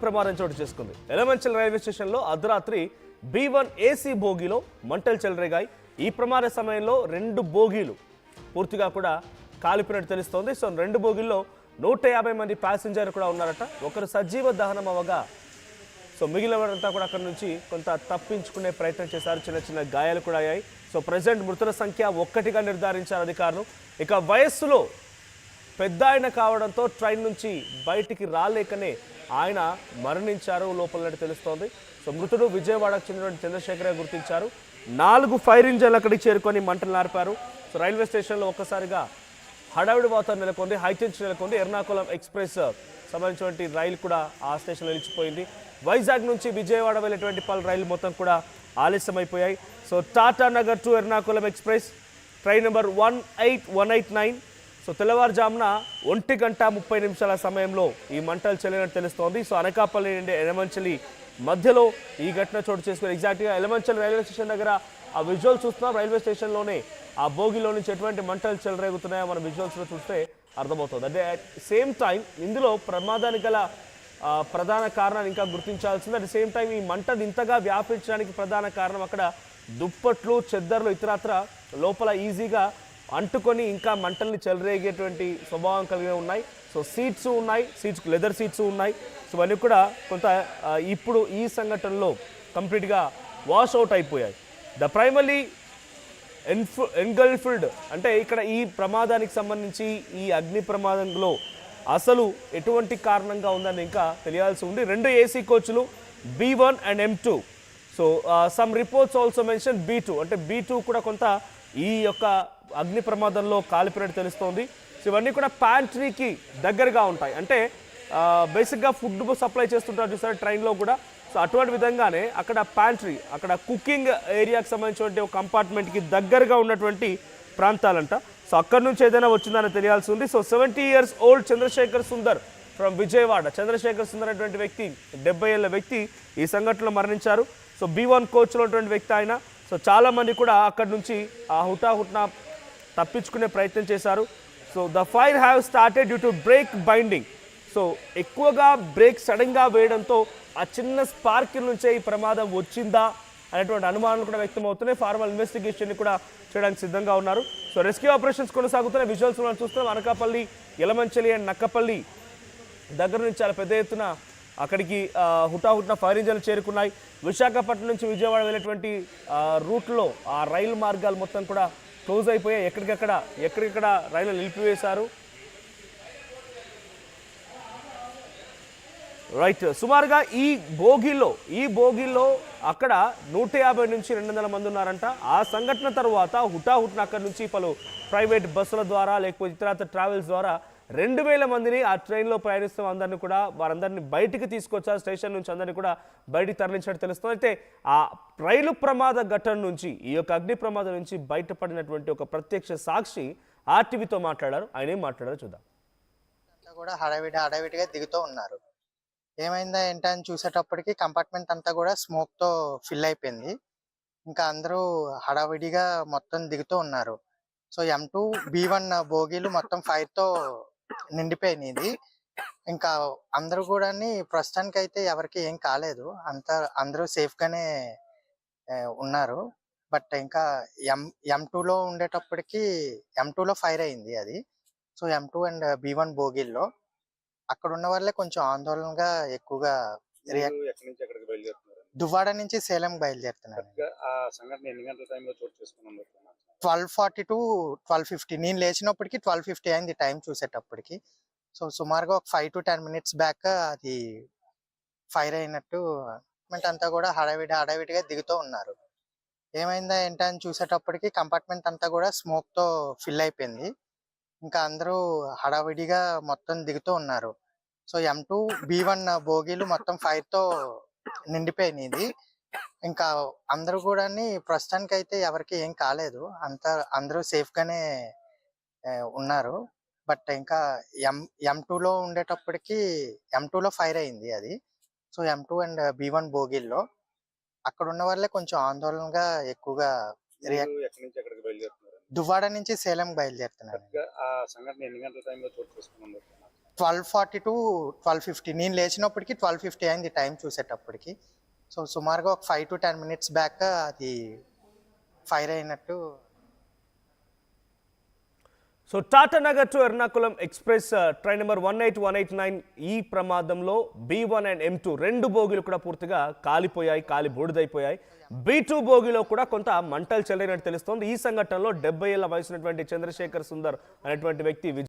ప్రమాదం చోటు చేసుకుంది. ఎలమంచల్ రైల్వే స్టేషన్లో అర్ధరాత్రి B1 AC బోగీలో మంటలు చెలరేగాయి. ఈ ప్రమాద సమయంలో 2 బోగీలు పూర్తిగా కూడా కాలిపోయినట్టు తెలుస్తోంది. సో 2 బోగీల్లో 150 మంది ప్యాసింజర్లు కూడా ఉన్నారట. ఒకరు సజీవ దహనం అవ్వగా సో మిగిలిన వారంతా కూడా అక్కడ నుంచి కొంత తప్పించుకునే ప్రయత్నం చేశారు. చిన్న చిన్న గాయాలు కూడా అయ్యాయి. సో ప్రజెంట్ మృతుల సంఖ్య 1గా నిర్ధారించారు అధికారులు. ఇక వయస్సులో పెద్ద ఆయన కావడంతో ట్రైన్ నుంచి బయటికి రాలేకనే ఆయన మరణించారు లోపల తెలుస్తోంది. సో మృతుడు విజయవాడకు చెందినటువంటి చంద్రశేఖర్ గుర్తించారు. 4 ఫైర్ ఇంజన్లు అక్కడికి చేరుకొని మంటలు నార్పారు. సో రైల్వే స్టేషన్లో ఒక్కసారిగా హడావిడి వాతావరణం నెలకొంది, హైటెన్షన్ నెలకొంది. ఎర్నాకుళం ఎక్స్ప్రెస్ సంబంధించినటువంటి రైలు కూడా ఆ స్టేషన్లో నిలిచిపోయింది. వైజాగ్ నుంచి విజయవాడ వెళ్ళేటువంటి పలు రైలు మొత్తం కూడా ఆలస్యమైపోయాయి. So Tata Nagar to Ernakulam express train number 18189 so తెల్లవారుజామున 1:30 సమయంలో ఈ మంటలు చెల్లినట్టు తెలుస్తోంది. సో అనకాపల్లి నుండి ఎలమంచలి మధ్యలో ఈ ఘటన చోటు చేసుకుని ఎగ్జాక్ట్గా ఎలమంచలి రైల్వే స్టేషన్ దగ్గర ఆ విజువల్ చూస్తున్నాం. రైల్వే స్టేషన్లోనే ఆ బోగిలో నుంచి ఎటువంటి మంటలు చెలరేగుతున్నాయో మన విజువల్స్లో చూస్తే అర్థమవుతుంది. అంటే అట్ సేమ్ టైం ఇందులో ప్రమాదానికి గల ప్రధాన కారణాన్ని ఇంకా గుర్తించాల్సింది. అట్ సేమ్ టైం ఈ మంటలు ఇంతగా వ్యాపించడానికి ప్రధాన కారణం అక్కడ దుప్పట్లు, చెద్దర్లు ఇతరత్ర లోపల ఈజీగా అంటుకొని ఇంకా మంటల్ని చెలరేగేటువంటి స్వభావం కలిగి ఉన్నాయి. సో సీట్స్ ఉన్నాయి, సీట్స్ లెదర్ సీట్స్ ఉన్నాయి. సో ఇవన్నీ కూడా కొంత ఇప్పుడు ఈ సంఘటనలో కంప్లీట్గా వాష్ అవుట్ అయిపోయాయి. ద ప్రైమరీ ఎంగల్ఫ్డ్ అంటే ఇక్కడ ఈ ప్రమాదానికి సంబంధించి ఈ అగ్ని ప్రమాదంలో అసలు ఎటువంటి కారణంగా ఉందని ఇంకా తెలియాల్సి ఉంది. 2 AC కోచ్లు B1 and M2. So some reports also mention B2 అంటే B2 కూడా కొంత ఈ యొక్క అగ్ని ప్రమాదంలో కాలిపోయినట్టు తెలుస్తోంది. సో ఇవన్నీ కూడా ప్యాంట్రీకి దగ్గరగా ఉంటాయి. అంటే బేసిక్గా ఫుడ్ సప్లై చేస్తుంటారు చూసారు ట్రైన్లో కూడా. సో అటువంటి విధంగానే అక్కడ ప్యాంట్రీ, అక్కడ కుకింగ్ ఏరియాకి సంబంధించినటువంటి ఒక కంపార్ట్మెంట్కి దగ్గరగా ఉన్నటువంటి ప్రాంతాలంట. సో అక్కడి నుంచి ఏదైనా వచ్చిందని తెలియాల్సి ఉంది. So 70 years old Chandrasekhar Sundar from Vijayawada. Chandrasekhar Sundar అనేటువంటి వ్యక్తి 70 ఏళ్ల వ్యక్తి ఈ సంఘటనలో మరణించారు. సో B1 కోచ్లో ఉన్నటువంటి వ్యక్తి ఆయన. సో చాలామంది కూడా అక్కడి నుంచి ఆ హుటాహుట్న తప్పించుకునే ప్రయత్నం చేశారు. So the fire have started due to break binding. So ఎక్కువగా బ్రేక్ సడన్గా వేయడంతో ఆ చిన్న స్పార్క్ నుంచే ఈ ప్రమాదం వచ్చిందా అనేటువంటి అనుమానాలు కూడా వ్యక్తమవుతున్నాయి. ఫార్మల్ ఇన్వెస్టిగేషన్ కూడా చేయడానికి సిద్ధంగా ఉన్నారు. సో రెస్క్యూ ఆపరేషన్స్ కొనసాగుతున్నాయి. విజువల్స్ మనం చూస్తున్నాం. అనకాపల్లి, ఎలమంచలి అండ్ నక్కపల్లి దగ్గర నుంచి చాలా పెద్ద ఎత్తున అక్కడికి హుటాహుట్న ఫైర్ ఇంజన్లు చేరుకున్నాయి. విశాఖపట్నం నుంచి విజయవాడ వెళ్ళేటువంటి రూట్లో ఆ రైలు మార్గాలు మొత్తం కూడా క్లోజ్ అయిపోయాయి. ఎక్కడికక్కడ రైలు నిలిపివేశారు. రైట్, సుమారుగా ఈ బోగిలో అక్కడ 150 నుంచి 200 మంది ఉన్నారంట. ఆ సంఘటన తర్వాత హుటాహుట్న అక్కడి నుంచి పలు ప్రైవేట్ బస్సుల ద్వారా లేకపోతే ఇతర ట్రావెల్స్ ద్వారా 2000 మందిని ఆ ట్రైన్లో ప్రయాణిస్తున్న అందరినీ కూడా వారందరినీ బయటికి తీసుకొచ్చారు. స్టేషన్ నుంచి అందరినీ కూడా బయటికి తరలించినట్టు తెలుస్తుంది. అయితే ఆ రైలు ప్రమాద ఘటన నుంచి, ఈ యొక్క అగ్ని ప్రమాదం నుంచి బయటపడినటువంటి ఒక ప్రత్యక్ష సాక్షి ఆర్టీవీతో మాట్లాడారు. ఆయన ఏం మాట్లాడారో చూద్దాం. కూడా హడావిడిగా దిగుతూ ఉన్నారు. ఏమైందా ఏంటని చూసేటప్పటికి కంపార్ట్మెంట్ అంతా కూడా స్మోక్ తో ఫిల్ అయిపోయింది. ఇంకా అందరూ హడావిడిగా మొత్తం దిగుతూ ఉన్నారు. సో M2 B1 బోగీలు మొత్తం ఫైర్ తో నిండిపోయినది. ఇంకా అందరూ కూడా ప్రస్తుతానికి అయితే ఎవరికి ఏం కాలేదు, అందరూ సేఫ్ గానే ఉన్నారు. బట్ ఇంకా M2లో ఉండేటప్పటికి M2లో ఫైర్ అయింది అది. సో M2 అండ్ B1 బోగీల్లో అక్కడ ఉన్న వాళ్ళే కొంచెం ఆందోళనగా ఎక్కువగా దువ్వాడ నుంచి సేలం బయలుదేరుతున్నారు. 12:40 to 12:50 నేను లేచినప్పటికి 12:50 అయింది టైం చూసేటప్పటికి. సో సుమారుగా ఒక 5 to 10 minutes బ్యాక్ అది ఫైర్ అయినట్టు అంతా కూడా హడావిడిగా దిగుతూ ఉన్నారు. ఏమైందా ఏంటని చూసేటప్పటికి కంపార్ట్మెంట్ అంతా కూడా స్మోక్ తో ఫిల్ అయిపోయింది. ఇంకా అందరూ హడావిడిగా మొత్తం దిగుతూ ఉన్నారు. సో M2 B1 బోగీలు మొత్తం ఫైర్ తో నిండిపోయినది. ఇంకా అందరూ కూడా ప్రస్తుతానికి అయితే ఎవరికి ఏం కాలేదు, అందరూ సేఫ్ గానే ఉన్నారు. బట్ ఇంకా M2లో ఉండేటప్పటికి M2లో ఫైర్ అయింది అది. సో M2 అండ్ B1 బోగీల్లో అక్కడ ఉన్న వాళ్ళే కొంచెం ఆందోళనగా ఎక్కువగా దువ్వాడ నుంచి సేలం బయలుదేరుతున్నారు. 12:40 టు 12:50 నేను లేచినప్పటికి 12:50 అయింది టైం చూసేటప్పటికి. సో సుమారుగా ఒక 5 to 10 మినిట్స్ బ్యాక్ అది ఫైర్ అయినట్టు. So Tata Nagar to Ernakulam express train number 18189 ఈ ప్రమాదంలో B1 అండ్ M2 రెండు బోగీలు కూడా పూర్తిగా కాలి బూడిదైపోయాయి. B2 బోగిలో కూడా కొంత మంటలు చెలరినట్టు తెలుస్తోంది. ఈ సంఘటనలో 70 ఏళ్ల వయసున్నటువంటి చంద్రశేఖర్ సుందర్ అనేటువంటి వ్యక్తి